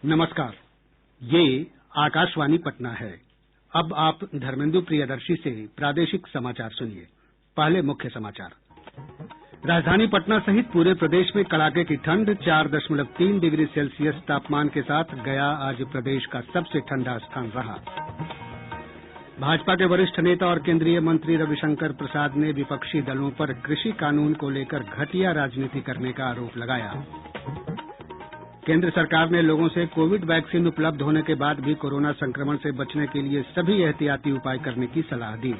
नमस्कार, ये आकाशवाणी पटना है। अब आप धर्मेंदु प्रियदर्शी से प्रादेशिक समाचार सुनिए। पहले मुख्य समाचार। राजधानी पटना सहित पूरे प्रदेश में कड़ाके की ठंड, 4.3 डिग्री सेल्सियस तापमान के साथ गया आज प्रदेश का सबसे ठंडा स्थान रहा। भाजपा के वरिष्ठ नेता और केंद्रीय मंत्री रविशंकर प्रसाद ने विपक्षी दलों पर कृषि कानून को लेकर घटिया राजनीति करने का आरोप लगाया। केंद्र सरकार ने लोगों से कोविड वैक्सीन उपलब्ध होने के बाद भी कोरोना संक्रमण से बचने के लिए सभी एहतियाती उपाय करने की सलाह दी।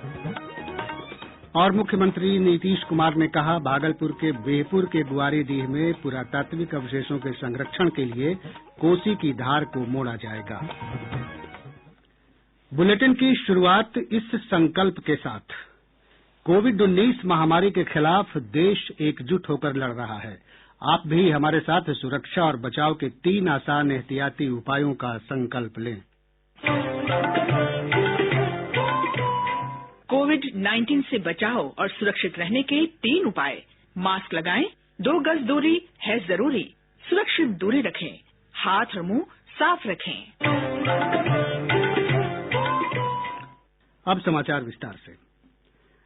और मुख्यमंत्री नीतीश कुमार ने कहा, भागलपुर के बेहपुर के गुआरीडीह में पुरातात्विक अवशेषों के संरक्षण के लिए कोसी की धार को मोड़ा जाएगा। बुलेटिन की शुरुआत इस संकल्प के साथ। कोविड-19 महामारी के खिलाफ देश एकजुट होकर लड़ रहा है। आप भी हमारे साथ सुरक्षा और बचाव के 3 आसान एहतियाती उपायों का संकल्प लें। कोविड-19 से बचाव और सुरक्षित रहने के 3 उपाय। मास्क लगाएं, 2 गज दूरी है जरूरी, सुरक्षित दूरी रखें, हाथ और मुंह साफ रखें। अब समाचार विस्तार से।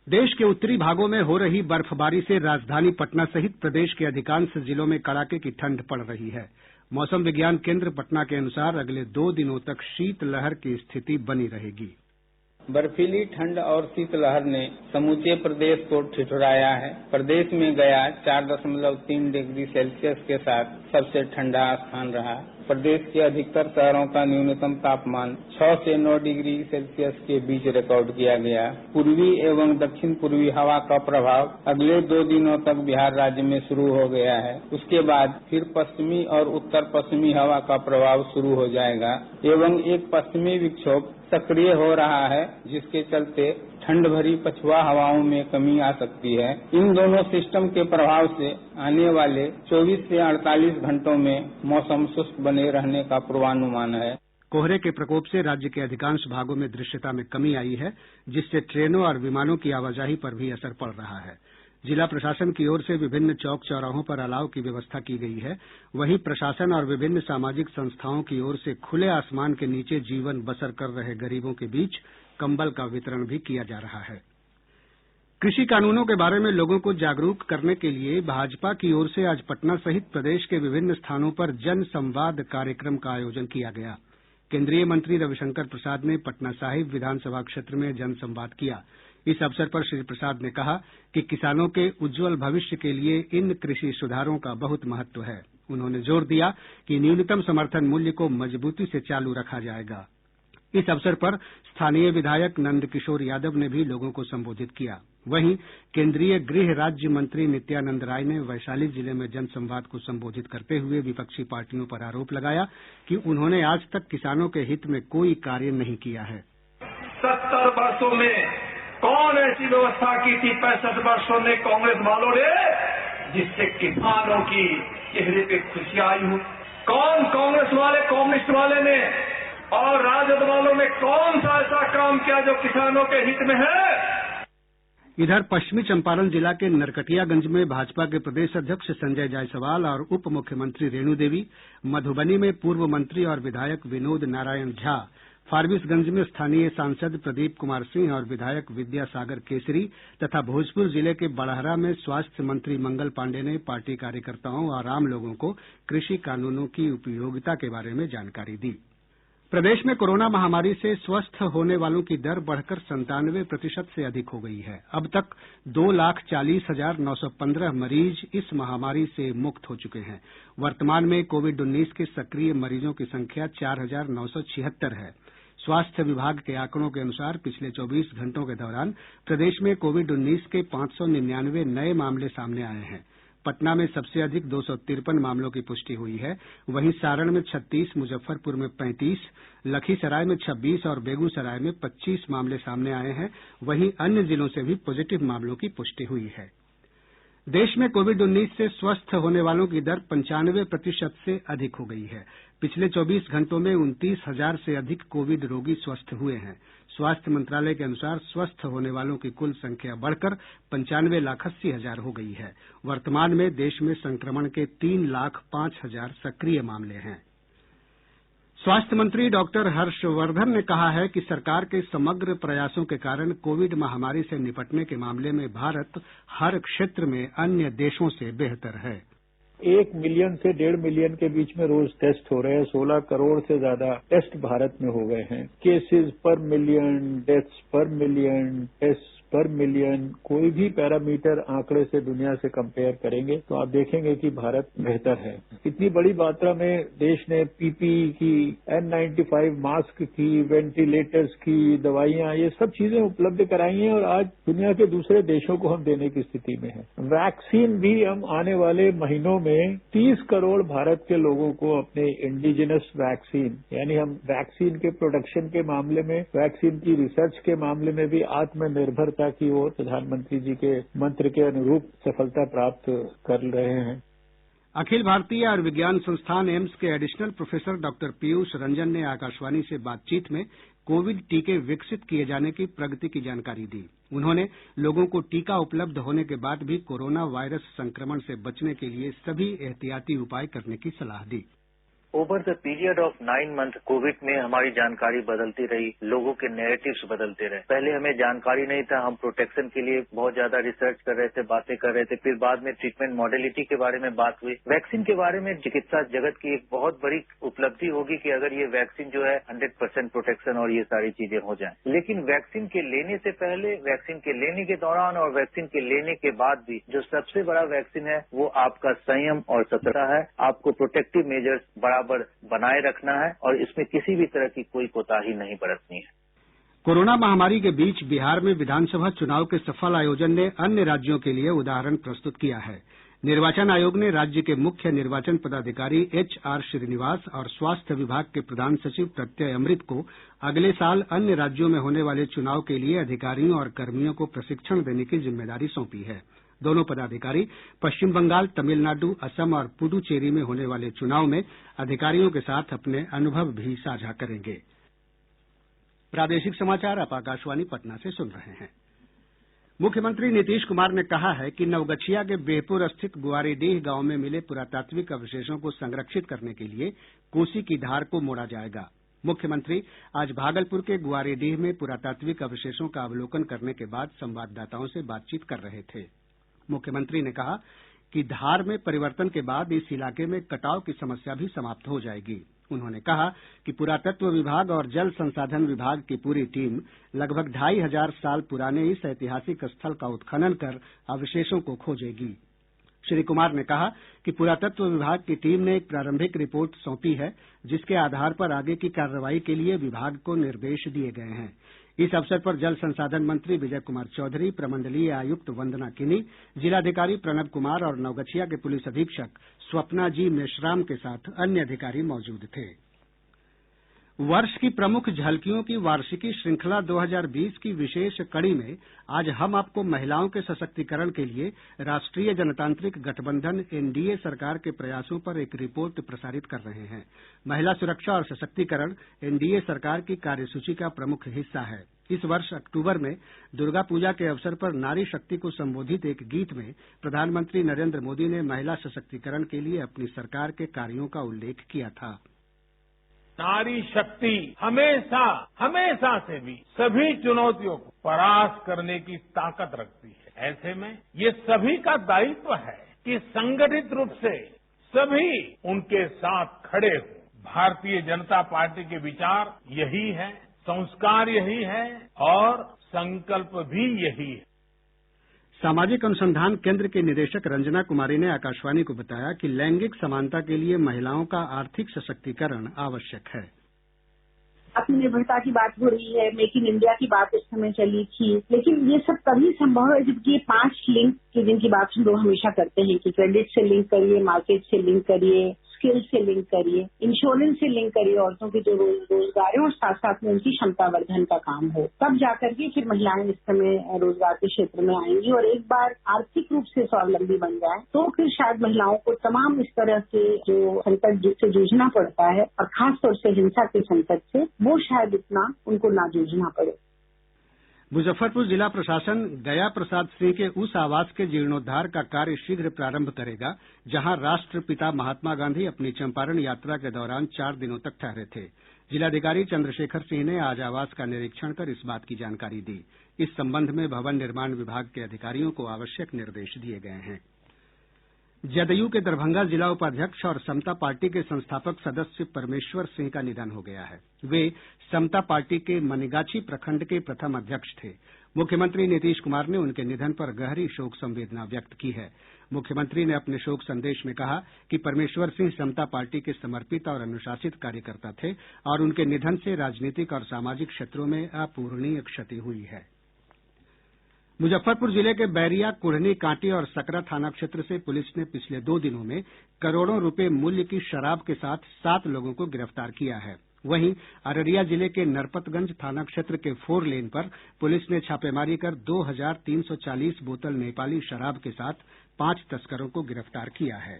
देश के उत्तरी भागों में हो रही बर्फबारी से राजधानी पटना सहित प्रदेश के अधिकांश जिलों में कड़ाके की ठंड पड़ रही है। मौसम विज्ञान केंद्र पटना के अनुसार अगले 2 दिनों तक शीतलहर की स्थिति बनी रहेगी। बर्फीली ठंड और शीतलहर ने समूचे प्रदेश को ठिठुराया है। प्रदेश में गया 4.3 डिग्री सेल्सियस के साथ सबसे ठंडा स्थान रहा। प्रदेश के अधिकतर शहरों का न्यूनतम तापमान 6 से 9 डिग्री सेल्सियस के बीच रिकॉर्ड किया गया। पूर्वी एवं दक्षिण पूर्वी हवा का प्रभाव अगले 2 दिनों तक बिहार राज्य में शुरू हो गया है। उसके बाद फिर पश्चिमी और उत्तर पश्चिमी हवा का प्रभाव शुरू हो जाएगा एवं एक पश्चिमी विक्षोभ सक्रिय हो रहा है, जिसके चलते ठंड भरी पछुआ हवाओं में कमी आ सकती है। इन दोनों सिस्टम के प्रभाव से आने वाले 24 से 48 घंटों में मौसम शुष्क बने रहने का पूर्वानुमान है। कोहरे के प्रकोप से राज्य के अधिकांश भागों में दृश्यता में कमी आई है, जिससे ट्रेनों और विमानों की आवाजाही पर भी असर पड़ रहा है। जिला प्रशासन की ओर से विभिन्न चौक चौराहों पर अलाव की व्यवस्था की गई है। वहीं प्रशासन और विभिन्न सामाजिक संस्थाओं की ओर से खुले आसमान के नीचे जीवन बसर कर रहे गरीबों के बीच कंबल का वितरण भी किया जा रहा है। कृषि कानूनों के बारे में लोगों को जागरूक करने के लिए भाजपा की ओर से आज पटना सहित प्रदेश के विभिन्न स्थानों पर जन संवाद कार्यक्रम का आयोजन किया गया। केंद्रीय मंत्री रविशंकर प्रसाद ने पटना साहिब विधानसभा क्षेत्र में जन संवाद किया। इस अवसर पर श्री प्रसाद ने कहा कि किसानों के उज्जवल भविष्य के लिए इन कृषि सुधारों का बहुत महत्व है। उन्होंने जोर दिया कि न्यूनतम समर्थन मूल्य को मजबूती से चालू रखा जाएगा। इस अवसर पर स्थानीय विधायक नंदकिशोर यादव ने भी लोगों को संबोधित किया। वहीं केंद्रीय गृह राज्य मंत्री नित्यानंद राय ने वैशाली जिले में जन संवाद को संबोधित करते हुए विपक्षी पार्टियों पर आरोप लगाया कि उन्होंने आज तक किसानों के हित में कोई कार्य नहीं किया है। 70 वर्षों में कौन ऐसी व्यवस्था की थी 65 वर्षों में कांग्रेस वालों ने, जिससे किसानों की चेहरे पे खुशियां आई हो? कौन कांग्रेस वाले, कम्युनिस्ट वाले ने और राजद वालों ने कौन सा ऐसा काम किया जो किसानों के हित में है? इधर पश्चिमी चंपारण जिला के नरकटियागंज में भाजपा के प्रदेश अध्यक्ष संजय जायसवाल और उप मुख्यमंत्री रेणु देवी, मधुबनी में पूर्व मंत्री और विधायक विनोद नारायण झा, फारबिसगंज में स्थानीय सांसद प्रदीप कुमार सिंह और विधायक विद्यासागर केसरी तथा भोजपुर जिले के बड़हरा में स्वास्थ्य मंत्री मंगल पांडेय ने पार्टी कार्यकर्ताओं और आम लोगों को कृषि कानूनों की उपयोगिता के बारे में जानकारी दी। प्रदेश में कोरोना महामारी से स्वस्थ होने वालों की दर बढ़कर 97% से अधिक हो गई है। अब तक 2,40,915 मरीज इस महामारी से मुक्त हो चुके हैं। वर्तमान में कोविड-19 के सक्रिय मरीजों की संख्या 4,976 है। स्वास्थ्य विभाग के आंकड़ों के अनुसार पिछले 24 घंटों के दौरान प्रदेश में कोविड-19 के 599 नए मामले सामने आए हैं। पटना में सबसे अधिक 253 मामलों की पुष्टि हुई है। वहीं सारण में 36, मुजफ्फरपुर में 35, लखीसराय में 26 और बेगूसराय में 25 मामले सामने आए हैं। वहीं अन्य जिलों से भी पॉजिटिव मामलों की पुष्टि हुई है। देश में कोविड-19 से स्वस्थ होने वालों की दर 95% से अधिक हो गई है। पिछले 24 घंटों में 29,000 से अधिक कोविड रोगी स्वस्थ हुए हैं। स्वास्थ्य मंत्रालय के अनुसार स्वस्थ होने वालों की कुल संख्या बढ़कर 95,80,000 हो गई है। वर्तमान में देश में संक्रमण के 3,05,000 सक्रिय मामले हैं। स्वास्थ्य मंत्री डॉक्टर हर्षवर्धन ने कहा है कि सरकार के समग्र प्रयासों के कारण कोविड महामारी से निपटने के मामले में भारत हर क्षेत्र में अन्य देशों से बेहतर है। 1 मिलियन से 1.5 मिलियन के बीच में रोज टेस्ट हो रहे हैं। 16 करोड़ से ज्यादा टेस्ट भारत में हो गए हैं। Cases per million, deaths per million, test per million, कोई भी पैरामीटर आंकड़े से दुनिया से कंपेयर करेंगे तो आप देखेंगे कि भारत बेहतर है। इतनी बड़ी मात्रा में देश ने पीपीई की, N95 मास्क की, वेंटिलेटर्स की, दवाइयां, ये सब चीजें उपलब्ध कराई हैं और आज दुनिया के दूसरे देशों को हम देने की स्थिति में है। वैक्सीन भी हम आने वाले महीनों में 30 करोड़ भारत के लोगों को अपने इंडिजिनस वैक्सीन, यानी हम वैक्सीन के प्रोडक्शन के मामले में, वैक्सीन की रिसर्च के मामले में भी आत्मनिर्भरता की ओर प्रधानमंत्री जी के मंत्र के अनुरूप सफलता प्राप्त कर रहे हैं। अखिल भारतीय आयुर्विज्ञान संस्थान एम्स के additional professor doctor Piyush Ranjan ने आकाशवाणी से बातचीत में कोविड टीके विकसित किए जाने की प्रगति की जानकारी दी। उन्होंने लोगों को टीका उपलब्ध होने के बाद भी कोरोना वायरस संक्रमण से बचने के लिए सभी एहतियाती उपाय करने की सलाह दी। Over the period of 9 month covid में हमारी जानकारी बदलती रही, लोगों के नैरेटिव्स बदलते रहे। पहले हमें जानकारी नहीं था, हम प्रोटेक्शन के लिए बहुत ज्यादा रिसर्च कर रहे थे, बातें कर रहे थे। फिर बाद में ट्रीटमेंट मॉडलिटी के बारे में बात हुई। वैक्सीन के बारे में चिकित्सा जगत की एक बहुत बड़ी उपलब्धि होगी कि अगर ये वैक्सीन जो है 100% प्रोटेक्शन और ये सारी चीजें हो जाएं। लेकिन वैक्सीन के लेने से पहले, वैक्सीन के लेने के दौरान और वैक्सीन के लेने के बाद भी जो सबसे बड़ा वैक्सीन है वो आपका संयम और सतर्कता है। आपको प्रोटेक्टिव मेजर्स बराबर बनाए रखना है और इसमें किसी भी तरह की कोई कोताही नहीं बरतनी है। कोरोना महामारी के बीच बिहार में विधानसभा चुनाव के सफल आयोजन ने अन्य राज्यों के लिए उदाहरण प्रस्तुत किया है। निर्वाचन आयोग ने राज्य के मुख्य निर्वाचन पदाधिकारी HR श्रीनिवास और स्वास्थ्य विभाग के प्रधान सचिव प्रत्यय अमृत को अगले साल अन्य राज्यों में होने वाले चुनाव के लिए अधिकारियों और कर्मियों को प्रशिक्षण देने की जिम्मेदारी सौंपी है। दोनों पदाधिकारी पश्चिम बंगाल, तमिलनाडु, असम और पुडुचेरी में होने वाले चुनाव में अधिकारियों के साथ अपने अनुभव भी साझा करेंगे। प्रादेशिक समाचार आप आकाशवाणी पटना से सुन रहे हैं। मुख्यमंत्री नीतीश कुमार ने कहा है कि नवगछिया के बेहपुर स्थित गुआरीडीह गांव में मिले पुरातात्विक अवशेषों को संरक्षित करने के लिए कोसी की धार को मोड़ा जाएगा। मुख्यमंत्री आज भागलपुर के गुआरीडीह में पुरातात्विक अवशेषों का अवलोकन करने के बाद संवाददाताओं से बातचीत कर रहे थे। मुख्यमंत्री ने कहा कि धार में परिवर्तन के बाद इस इलाके में कटाव की समस्या भी समाप्त हो जाएगी। उन्होंने कहा कि पुरातत्व विभाग और जल संसाधन विभाग की पूरी टीम लगभग 2500 साल पुराने इस ऐतिहासिक स्थल का उत्खनन कर अवशेषों को खोजेगी। श्री कुमार ने कहा कि पुरातत्व विभाग की टीम ने एक प्रारंभिक रिपोर्ट सौंपी है, जिसके आधार पर आगे की कार्रवाई के लिए विभाग को निर्देश दिए गए हैं। इस अवसर पर जल संसाधन मंत्री विजय कुमार चौधरी, प्रमंडलीय आयुक्त वंदना किनी, जिलाधिकारी प्रणब कुमार और नवगछिया के पुलिस अधीक्षक स्वप्ना जी मेश्राम के साथ अन्य अधिकारी मौजूद थे। वर्ष की प्रमुख झलकियों की वार्षिकी श्रृंखला 2020 की विशेष कड़ी में आज हम आपको महिलाओं के सशक्तीकरण के लिए राष्ट्रीय जनतांत्रिक गठबंधन NDA सरकार के प्रयासों पर एक रिपोर्ट प्रसारित कर रहे हैं। महिला सुरक्षा और सशक्तीकरण NDA सरकार की कार्यसूची का प्रमुख हिस्सा है। इस वर्ष अक्टूबर में दुर्गा पूजा के अवसर पर नारी शक्ति को संबोधित एक गीत में प्रधानमंत्री नरेंद्र मोदी ने महिला सशक्तीकरण के लिए अपनी सरकार के कार्यों का उल्लेख किया था। नारी शक्ति हमेशा हमेशा से भी सभी चुनौतियों को परास्त करने की ताकत रखती है। ऐसे में ये सभी का दायित्व है कि संगठित रूप से सभी उनके साथ खड़े हों। भारतीय जनता पार्टी के विचार यही है, संस्कार यही है और संकल्प भी यही है। सामाजिक अनुसंधान केंद्र की निदेशक रंजना कुमारी ने आकाशवाणी को बताया कि लैंगिक समानता के लिए महिलाओं का आर्थिक सशक्तीकरण आवश्यक है। आत्मनिर्भरता की बात हो रही है, मेक इन इंडिया की बात इस समय चली थी, लेकिन ये सब तभी संभव है जबकि 5 लिंक की जिनकी बात हम लोग हमेशा करते हैं कि क्रेडिट से लिंक करिए, मार्केट से लिंक करिए, स्किल से लिंक करिए, इंश्योरेंस से लिंक करिए, औरतों के जो रोजगार है और साथ साथ में उनकी क्षमता वर्धन का काम हो, तब जाकर के फिर महिलाएं इस समय रोजगार के क्षेत्र में आएंगी और एक बार आर्थिक रूप से स्वावलंबी बन जाए तो फिर शायद महिलाओं को तमाम इस तरह के जो संकट जिससे जूझना पड़ता है और खासतौर से हिंसा के संकट से वो शायद इतना उनको ना जूझना पड़े। मुजफ्फरपुर जिला प्रशासन गया प्रसाद सिंह के उस आवास के जीर्णोद्धार का कार्य शीघ्र प्रारंभ करेगा जहां राष्ट्रपिता महात्मा गांधी अपनी चंपारण यात्रा के दौरान 4 दिनों तक ठहरे थे। जिलाधिकारी चंद्रशेखर सिंह ने आज आवास का निरीक्षण कर इस बात की जानकारी दी। इस संबंध में भवन निर्माण विभाग के अधिकारियों को आवश्यक निर्देश दिये गये हैं। जदयू के दरभंगा जिला उपाध्यक्ष और समता पार्टी के संस्थापक सदस्य परमेश्वर सिंह का निधन हो गया है। वे समता पार्टी के मनिगाछी प्रखंड के प्रथम अध्यक्ष थे। मुख्यमंत्री नीतीश कुमार ने उनके निधन पर गहरी शोक संवेदना व्यक्त की है। मुख्यमंत्री ने अपने शोक संदेश में कहा कि परमेश्वर सिंह समता पार्टी के समर्पित और अनुशासित कार्यकर्ता थे और उनके निधन से राजनीतिक और सामाजिक क्षेत्रों में अपूरणीय क्षति हुई है। मुजफ्फरपुर जिले के बैरिया, कुढ़नी, कांटी और सकरा थाना क्षेत्र से पुलिस ने पिछले 2 दिनों में करोड़ों रुपये मूल्य की शराब के साथ 7 लोगों को गिरफ्तार किया है। वहीं अररिया जिले के नरपतगंज थाना क्षेत्र के 4 लेन पर पुलिस ने छापेमारी कर 2340 बोतल नेपाली शराब के साथ 5 तस्करों को गिरफ्तार किया है।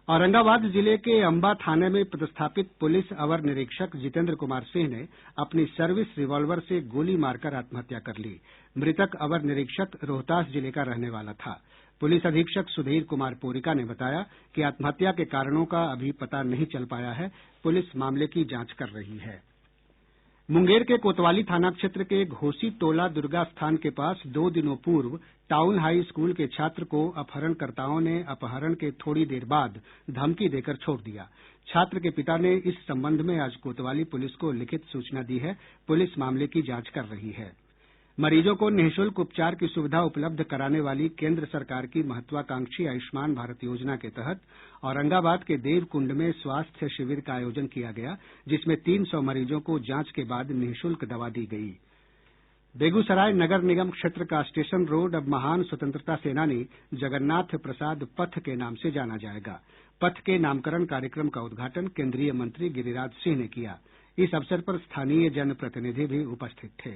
औरंगाबाद जिले के अंबा थाने में पदस्थापित पुलिस अवर निरीक्षक जितेंद्र कुमार सिंह ने अपनी सर्विस रिवॉल्वर से गोली मारकर आत्महत्या कर ली। मृतक अवर निरीक्षक रोहतास जिले का रहने वाला था। पुलिस अधीक्षक सुधीर कुमार पोरिका ने बताया कि आत्महत्या के कारणों का अभी पता नहीं चल पाया है। पुलिस मामले की जांच कर रही है। मुंगेर के कोतवाली थाना क्षेत्र के घोसी टोला दुर्गा स्थान के पास 2 दिनों पूर्व टाउन हाई स्कूल के छात्र को अपहरणकर्ताओं ने अपहरण के थोड़ी देर बाद धमकी देकर छोड़ दिया। छात्र के पिता ने इस संबंध में आज कोतवाली पुलिस को लिखित सूचना दी है। पुलिस मामले की जांच कर रही है। मरीजों को निःशुल्क उपचार की सुविधा उपलब्ध कराने वाली केंद्र सरकार की महत्वाकांक्षी आयुष्मान भारत योजना के तहत औरंगाबाद के देवकुंड में स्वास्थ्य शिविर का आयोजन किया गया, जिसमें 300 मरीजों को जांच के बाद निःशुल्क दवा दी गई। बेगूसराय नगर निगम क्षेत्र का स्टेशन रोड अब महान स्वतंत्रता सेनानी जगन्नाथ प्रसाद पथ के नाम से जाना जाएगा। पथ के नामकरण कार्यक्रम का उद्घाटन केंद्रीय मंत्री गिरिराज सिंह ने किया। इस अवसर पर स्थानीय जनप्रतिनिधि भी उपस्थित थे।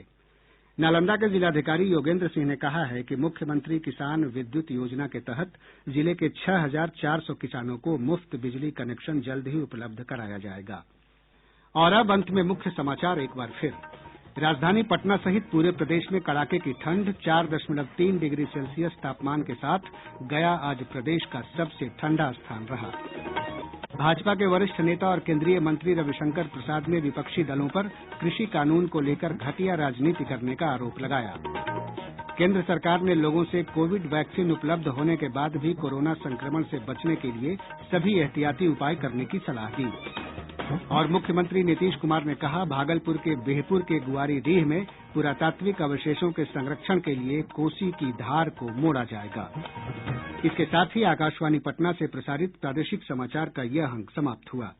नालंदा के जिलाधिकारी योगेंद्र सिंह ने कहा है कि मुख्यमंत्री किसान विद्युत योजना के तहत जिले के 6400 किसानों को मुफ्त बिजली कनेक्शन जल्द ही उपलब्ध कराया जाएगा। और अब अंत में मुख्य समाचार एक बार फिर। राजधानी पटना सहित पूरे प्रदेश में कड़ाके की ठंड, 4.3 डिग्री सेल्सियस तापमान के साथ गया आज प्रदेश का सबसे ठंडा स्थान रहा। भाजपा के वरिष्ठ नेता और केंद्रीय मंत्री रविशंकर प्रसाद ने विपक्षी दलों पर कृषि कानून को लेकर घटिया राजनीति करने का आरोप लगाया। केंद्र सरकार ने लोगों से कोविड वैक्सीन उपलब्ध होने के बाद भी कोरोना संक्रमण से बचने के लिए सभी एहतियाती उपाय करने की सलाह दी। और मुख्यमंत्री नीतीश कुमार ने कहा, भागलपुर के बिहपुर के गुआरीडीह में पुरातात्विक अवशेषों के संरक्षण के लिए कोसी की धार को मोड़ा जाएगा। इसके साथ ही आकाशवाणी पटना से प्रसारित प्रादेशिक समाचार का यह अंक समाप्त हुआ।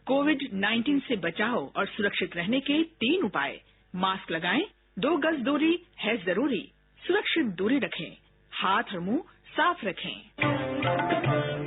कोविड-19 से बचाव और सुरक्षित रहने के 3 उपाय। मास्क लगाएं, 2 गज दूरी है जरूरी, सुरक्षित दूरी रखें, हाथ और मुंह साफ रखें।